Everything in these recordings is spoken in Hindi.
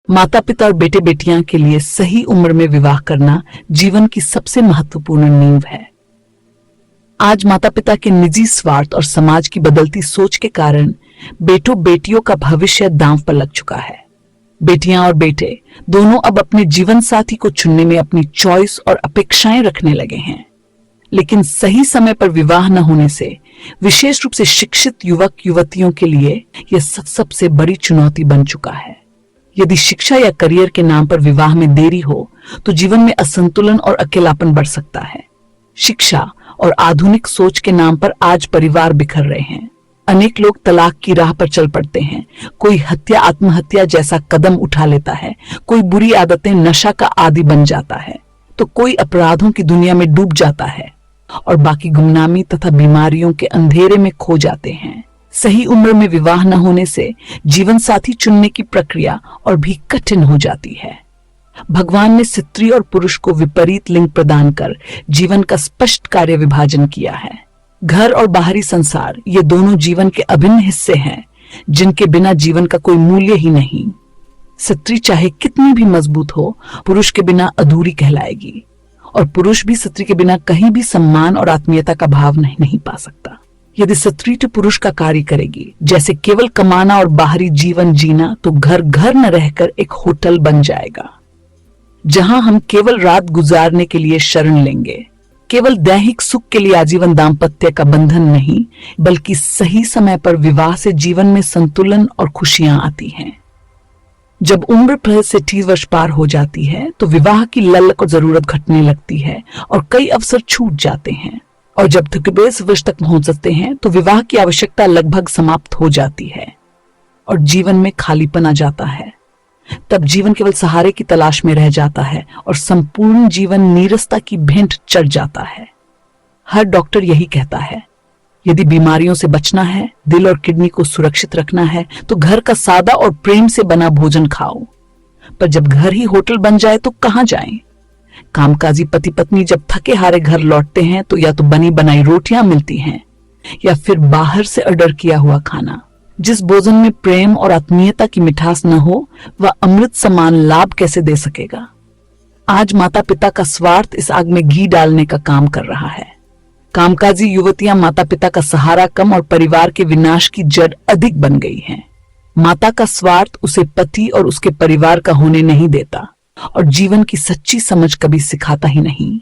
माता पिता और बेटे बेटियां के लिए सही उम्र में विवाह करना जीवन की सबसे महत्वपूर्ण नींव है। आज माता पिता के निजी स्वार्थ और समाज की बदलती सोच के कारण बेटों बेटियों का भविष्य दांव पर लग चुका है। बेटियां और बेटे दोनों अब अपने जीवन साथी को चुनने में अपनी चॉइस और अपेक्षाएं रखने लगे हैं। लेकिन सही समय पर विवाह न होने से विशेष रूप से शिक्षित युवक युवतियों के लिए यह सबसे बड़ी चुनौती बन चुका है। यदि शिक्षा या करियर के नाम पर विवाह में देरी हो तो जीवन में असंतुलन और अकेलापन बढ़ सकता है। शिक्षा और आधुनिक सोच के नाम पर आज परिवार बिखर रहे हैं। अनेक लोग तलाक की राह पर चल पड़ते हैं। कोई हत्या आत्महत्या जैसा कदम उठा लेता है, कोई बुरी आदतें नशा का आदी बन जाता है, तो कोई अपराधों की दुनिया में डूब जाता है और बाकी गुमनामी तथा बीमारियों के अंधेरे में खो जाते हैं। सही उम्र में विवाह न होने से जीवन साथी चुनने की प्रक्रिया और भी कठिन हो जाती है। भगवान ने स्त्री और पुरुष को विपरीत लिंग प्रदान कर जीवन का स्पष्ट कार्य विभाजन किया है। घर और बाहरी संसार ये दोनों जीवन के अभिन्न हिस्से हैं, जिनके बिना जीवन का कोई मूल्य ही नहीं। स्त्री चाहे कितनी भी मजबूत हो, पुरुष के बिना अधूरी कहलाएगी, और पुरुष भी स्त्री के बिना कहीं भी सम्मान और आत्मीयता का भाव नहीं पा सकता। यदि स्त्री तो पुरुष का कार्य करेगी, जैसे केवल कमाना और बाहरी जीवन जीना, तो घर घर न रहकर एक होटल बन जाएगा, जहां हम केवल रात गुजारने के लिए शरण लेंगे। केवल दैहिक सुख के लिए आजीवन दाम्पत्य का बंधन नहीं, बल्कि सही समय पर विवाह से जीवन में संतुलन और खुशियां आती हैं। जब उम्र 60 वर्ष पार हो जाती है तो विवाह की ललक और जरूरत घटने लगती है और कई अवसर छूट जाते हैं। और जब 42 वर्ष तक पहुंचते हैं तो विवाह की आवश्यकता लगभग समाप्त हो जाती है और जीवन में खालीपन आ जाता है। तब जीवन केवल सहारे की तलाश में रह जाता है और संपूर्ण जीवन नीरसता की भेंट चढ़ जाता है। हर डॉक्टर यही कहता है, यदि बीमारियों से बचना है, दिल और किडनी को सुरक्षित रखना है, तो घर का सादा और प्रेम से बना भोजन खाओ। पर जब घर ही होटल बन जाए तो कहां जाएं? कामकाजी पति पत्नी जब थके हारे घर लौटते हैं तो या तो बनी बनाई रोटियां मिलती हैं या फिर बाहर से ऑर्डर किया हुआ खाना। जिस भोजन में प्रेम और आत्मीयता की मिठास न हो, वह अमृत समान लाभ कैसे दे सकेगा? आज माता पिता का स्वार्थ इस आग में घी डालने का काम कर रहा है। कामकाजी युवतियां माता पिता का सहारा कम और परिवार के विनाश की जड़ अधिक बन गई हैं। माता का स्वार्थ उसे पति और उसके परिवार का होने नहीं देता और जीवन की सच्ची समझ कभी सिखाता ही नहीं।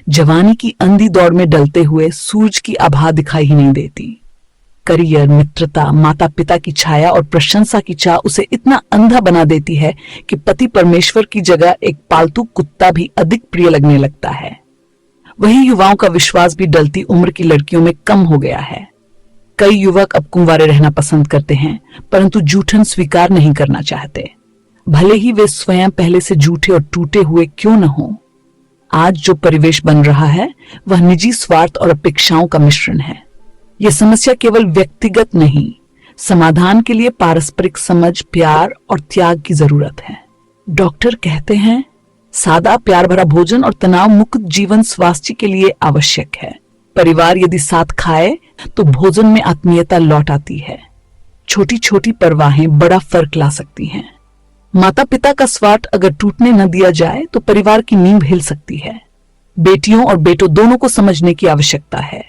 जवानी की अंधी दौड़ में डलते हुए सूरज की आभा दिखाई ही नहीं देती। करियर, मित्रता, माता पिता की छाया और प्रशंसा की चाह उसे इतना अंधा बना देती है कि पति परमेश्वर की जगह एक पालतू कुत्ता भी अधिक प्रिय लगने लगता है। वही युवाओं का विश्वास भी डलती उम्र की लड़कियों में कम हो गया है। कई युवक अब कुंवारे रहना पसंद करते हैं, परंतु जूठन स्वीकार नहीं करना चाहते, भले ही वे स्वयं पहले से जूठे और टूटे हुए क्यों न हो। आज जो परिवेश बन रहा है वह निजी स्वार्थ और अपेक्षाओं का मिश्रण है। यह समस्या केवल व्यक्तिगत नहीं, समाधान के लिए पारस्परिक समझ, प्यार और त्याग की जरूरत है। डॉक्टर कहते हैं, सादा प्यार भरा भोजन और तनाव मुक्त जीवन स्वास्थ्य के लिए आवश्यक है। परिवार यदि साथ खाए तो भोजन में आत्मीयता लौट आती है। छोटी छोटी परवाहें बड़ा फर्क ला सकती हैं। माता पिता का स्वार्थ अगर टूटने न दिया जाए तो परिवार की नींव हिल सकती है। बेटियों और बेटों दोनों को समझने की आवश्यकता है।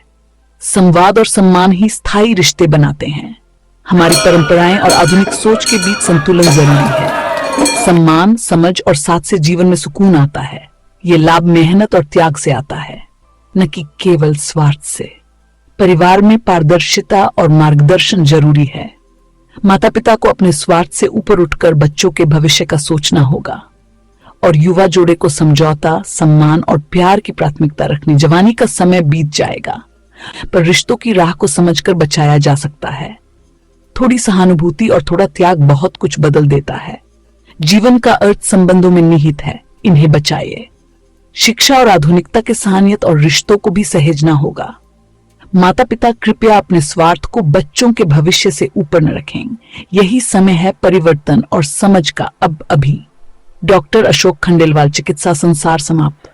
संवाद और सम्मान ही स्थायी रिश्ते बनाते हैं। हमारी परंपराएं और आधुनिक सोच के बीच संतुलन जरूरी है। सम्मान, समझ और साथ से जीवन में सुकून आता है। ये लाभ मेहनत और त्याग से आता है, न कि केवल स्वार्थ से। परिवार में पारदर्शिता और मार्गदर्शन जरूरी है। माता पिता को अपने स्वार्थ से ऊपर उठकर बच्चों के भविष्य का सोचना होगा और युवा जोड़े को समझौता, सम्मान और प्यार की प्राथमिकता रखनी। जवानी का समय बीत जाएगा, पर रिश्तों की राह को समझकर बचाया जा सकता है। थोड़ी सहानुभूति और थोड़ा त्याग बहुत कुछ बदल देता है। जीवन का अर्थ संबंधों में निहित है, इन्हें बचाइए। शिक्षा और आधुनिकता के सहानियत और रिश्तों को भी सहेजना होगा। माता पिता कृपया अपने स्वार्थ को बच्चों के भविष्य से ऊपर न रखें। यही समय है परिवर्तन और समझ का, अब अभी। डॉक्टर अशोक खंडेलवाल, चिकित्सा संसार, समाप्त।